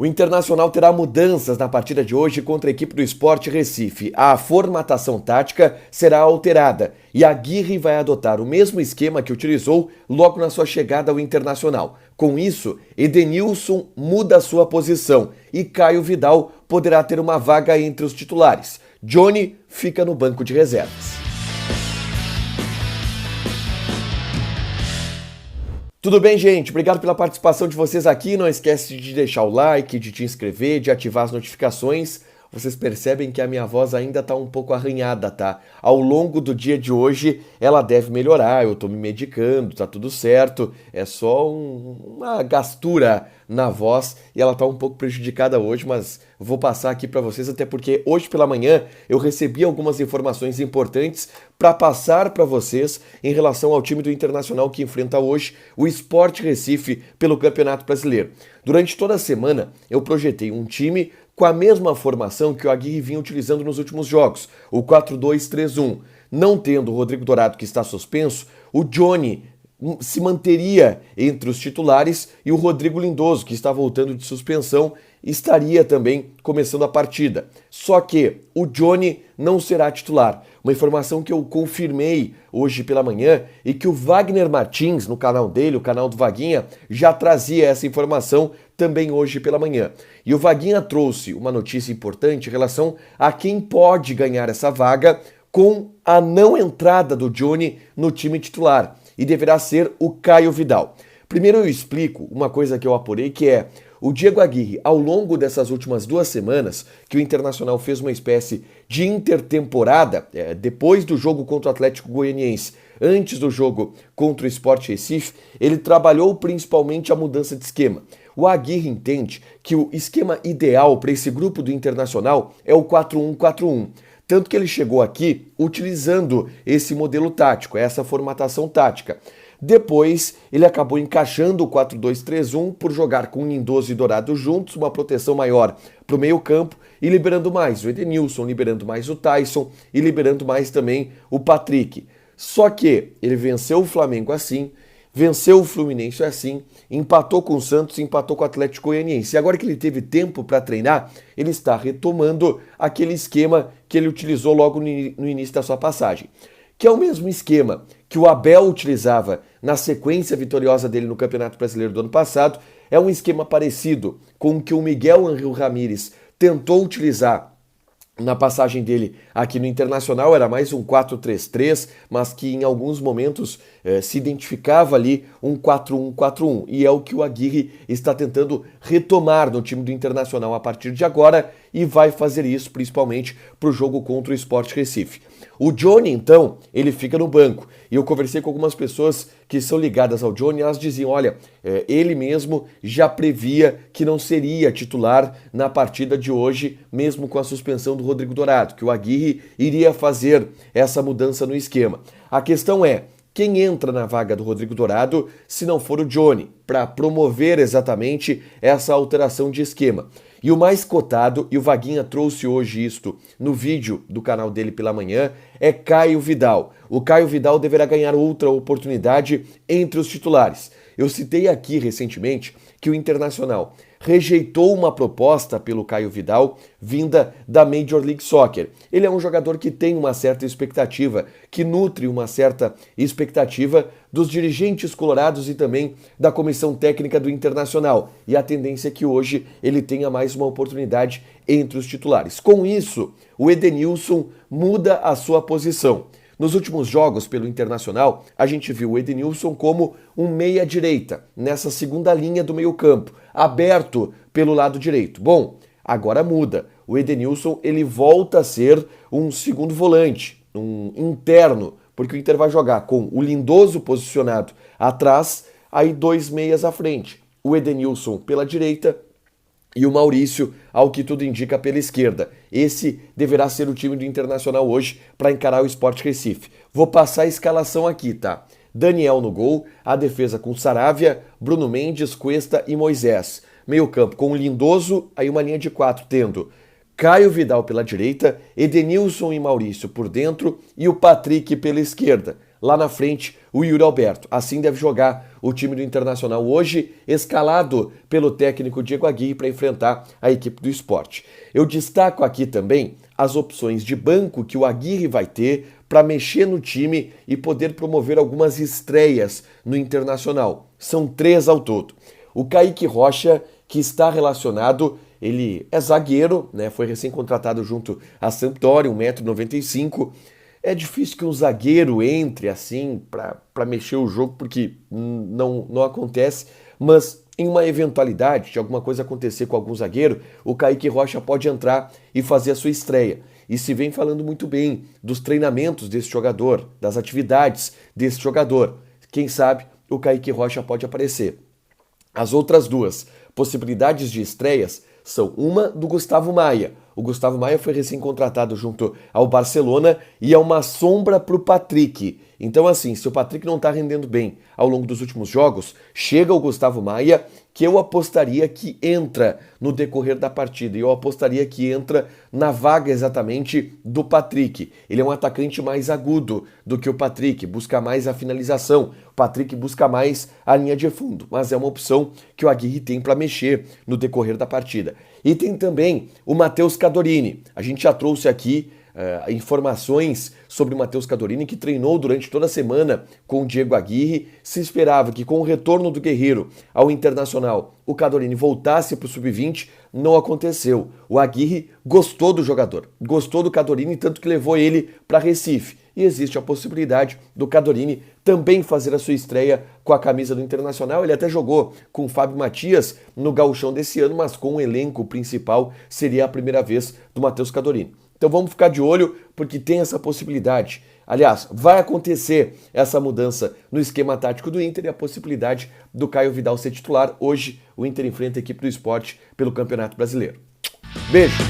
O Internacional terá mudanças na partida de hoje contra a equipe do Sport Recife. A formatação tática será alterada e Aguirre vai adotar o mesmo esquema que utilizou logo na sua chegada ao Internacional. Com isso, Edenilson muda sua posição e Caio Vidal poderá ter uma vaga entre os titulares. Johnny fica no banco de reservas. Tudo bem, gente? Obrigado pela participação de vocês aqui. Não esquece de deixar o like, de te inscrever, de ativar as notificações. Vocês percebem que a minha voz ainda tá um pouco arranhada, tá? Ao longo do dia de hoje, ela deve melhorar. Eu tô me medicando, tá tudo certo. É só uma gastura na voz e ela tá um pouco prejudicada hoje, mas vou passar aqui para vocês, até porque hoje pela manhã eu recebi algumas informações importantes para passar para vocês em relação ao time do Internacional que enfrenta hoje o Sport Recife pelo Campeonato Brasileiro. Durante toda a semana eu projetei um time com a mesma formação que o Aguirre vinha utilizando nos últimos jogos, o 4-2-3-1. Não tendo o Rodrigo Dourado, que está suspenso, o Johnny se manteria entre os titulares e o Rodrigo Lindoso, que está voltando de suspensão, estaria também começando a partida. Só que o Johnny não será titular. Uma informação que eu confirmei hoje pela manhã e que o Wagner Martins, no canal dele, o canal do Vaguinha, já trazia essa informação também hoje pela manhã. E o Vaguinha trouxe uma notícia importante em relação a quem pode ganhar essa vaga com a não entrada do Johnny no time titular. E deverá ser o Caio Vidal. Primeiro eu explico uma coisa que eu apurei, que é o Diego Aguirre, ao longo dessas últimas 2 semanas, que o Internacional fez uma espécie de intertemporada, depois do jogo contra o Atlético Goianiense, antes do jogo contra o Sport Recife, ele trabalhou principalmente a mudança de esquema. O Aguirre entende que o esquema ideal para esse grupo do Internacional é o 4-1-4-1. Tanto que ele chegou aqui utilizando esse modelo tático, essa formatação tática. Depois, ele acabou encaixando o 4-2-3-1 por jogar com Lindoso e Dourado juntos, uma proteção maior para o meio-campo e liberando mais o Edenilson, liberando mais o Tyson e liberando mais também o Patrick. Só que ele venceu o Flamengo assim, venceu o Fluminense assim, empatou com o Santos, empatou com o Atlético Goianiense. E agora que ele teve tempo para treinar, ele está retomando aquele esquema que ele utilizou logo no início da sua passagem, que é o mesmo esquema que o Abel utilizava na sequência vitoriosa dele no Campeonato Brasileiro do ano passado. É um esquema parecido com o que o Miguel Ángel Ramírez tentou utilizar na passagem dele aqui no Internacional. Era mais um 4-3-3, mas que em alguns momentos se identificava ali um 4-1-4-1. E é o que o Aguirre está tentando retomar no time do Internacional a partir de agora e vai fazer isso principalmente para o jogo contra o Sport Recife. O Johnny, então, ele fica no banco. E eu conversei com algumas pessoas que são ligadas ao Johnny, elas diziam, olha, ele mesmo já previa que não seria titular na partida de hoje, mesmo com a suspensão do Rodrigo Dourado, que o Aguirre iria fazer essa mudança no esquema. A questão é, quem entra na vaga do Rodrigo Dourado se não for o Johnny, para promover exatamente essa alteração de esquema? E o mais cotado, e o Vaguinha trouxe hoje isto no vídeo do canal dele pela manhã, é Caio Vidal. O Caio Vidal deverá ganhar outra oportunidade entre os titulares. Eu citei aqui recentemente que o Internacional rejeitou uma proposta pelo Caio Vidal vinda da Major League Soccer. Ele é um jogador que tem uma certa expectativa, que nutre uma certa expectativa dos dirigentes colorados e também da comissão técnica do Internacional. E a tendência é que hoje ele tenha mais uma oportunidade entre os titulares. Com isso, o Edenilson muda a sua posição. Nos últimos jogos pelo Internacional, a gente viu o Edenilson como um meia-direita, nessa segunda linha do meio-campo, aberto pelo lado direito. Bom, agora muda. O Edenilson ele volta a ser um segundo volante, um interno, porque o Inter vai jogar com o Lindoso posicionado atrás, aí 2 meias à frente. O Edenilson pela direita e o Maurício, ao que tudo indica, pela esquerda. Esse deverá ser o time do Internacional hoje para encarar o Sport Recife. Vou passar a escalação aqui, tá? Daniel no gol, a defesa com Saravia, Bruno Mendes, Cuesta e Moisés. Meio campo com o Lindoso, aí uma linha de 4 tendo Caio Vidal pela direita, Edenilson e Maurício por dentro e o Patrick pela esquerda. lá na frente o Yuri Alberto. Assim deve jogar o time do Internacional hoje, escalado pelo técnico Diego Aguirre para enfrentar a equipe do Sport. Eu destaco aqui também as opções de banco que o Aguirre vai ter para mexer no time e poder promover algumas estreias no Internacional. São 3 ao todo. O Kaique Rocha, que está relacionado, ele é zagueiro, né? Foi recém-contratado junto à Sampdoria, 1,95 m. É difícil que um zagueiro entre assim para mexer o jogo, porque não acontece, mas em uma eventualidade de alguma coisa acontecer com algum zagueiro, o Kaique Rocha pode entrar e fazer a sua estreia. E se vem falando muito bem dos treinamentos desse jogador, das atividades desse jogador. Quem sabe o Kaique Rocha pode aparecer. As outras 2 possibilidades de estreias são uma do Gustavo Maia. O Gustavo Maia foi recém-contratado junto ao Barcelona e é uma sombra para o Patrick. Então assim, se o Patrick não está rendendo bem ao longo dos últimos jogos, chega o Gustavo Maia, que eu apostaria que entra no decorrer da partida. E eu apostaria que entra na vaga exatamente do Patrick. Ele é um atacante mais agudo do que o Patrick, busca mais a finalização. O Patrick busca mais a linha de fundo, mas é uma opção que o Aguirre tem para mexer no decorrer da partida. E tem também o Matheus Cadorini. A gente já trouxe aqui informações sobre o Matheus Cadorini, que treinou durante toda a semana com o Diego Aguirre. Se esperava que com o retorno do Guerreiro ao Internacional o Cadorini voltasse para o Sub-20, não aconteceu. O Aguirre gostou do jogador, gostou do Cadorini, tanto que levou ele para Recife. E existe a possibilidade do Cadorini também fazer a sua estreia com a camisa do Internacional. Ele até jogou com o Fábio Matias no Gauchão desse ano, mas com o elenco principal seria a primeira vez do Matheus Cadorini. Então vamos ficar de olho, porque tem essa possibilidade. Aliás, vai acontecer essa mudança no esquema tático do Inter e a possibilidade do Caio Vidal ser titular. Hoje o Inter enfrenta a equipe do Sport pelo Campeonato Brasileiro. Beijo!